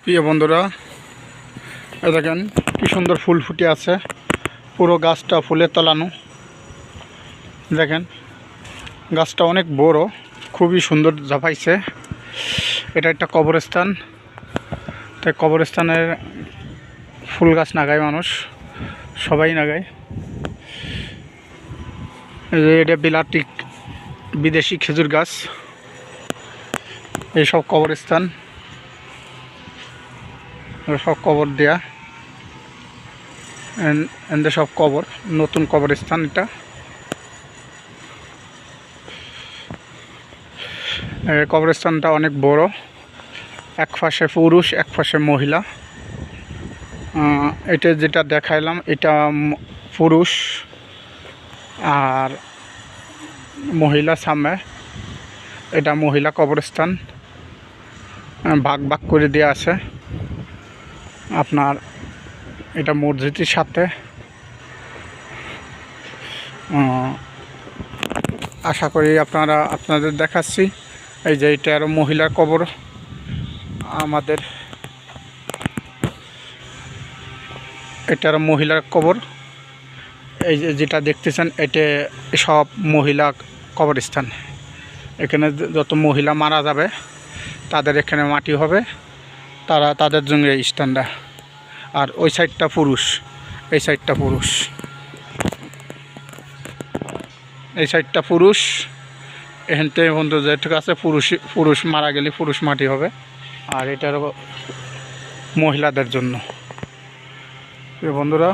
প্রিয় বন্ধুরা, দেখেন কি সুন্দর ফুল ফুটে আছে। পুরো গাছটা ফুলে তলানো। দেখেন গাছটা অনেক বড়, খুবই সুন্দর ঝাপাইছে। এটা একটা কবরস্থান। তাই কবরস্থানের ফুল গাছ নাগায় মানুষ, সবাই নাগায়। এটা বিলাতি বিদেশি খেজুর গাছ। এইসব কবরস্থান, সব কবর দেয়া, এন্ড সব কবর, নতুন কবরস্থান। এটা কবরস্থানটা অনেক বড়। এক পাশে পুরুষ, এক পাশে মহিলা। এটা যেটা দেখাইলাম এটা পুরুষ আর মহিলা সামনে। এটা মহিলা কবরস্থান, ভাগ ভাগ করে দেওয়া আছে। আপনার এটা মসজিদের সাথে। আশা করি আপনাদের দেখাচ্ছি। এই যে এটা আরও মহিলার কবর। আমাদের এটা আরও মহিলার কবর। এই যে যেটা দেখতেছেন এটা সব মহিলা কবরস্থান। এখানে যত মহিলা মারা যাবে তাদের এখানে মাটি হবে, তাদের জন্য এই স্থানটা। আর ওই সাইডটা পুরুষ, এই সাইডটা পুরুষ, এই সাইডটা পুরুষ। এখান থেকে বন্ধু যেটুকু আছে পুরুষ মারা গেলে পুরুষ মাটি হবে। আর এটারও মহিলাদের জন্য। বন্ধুরা,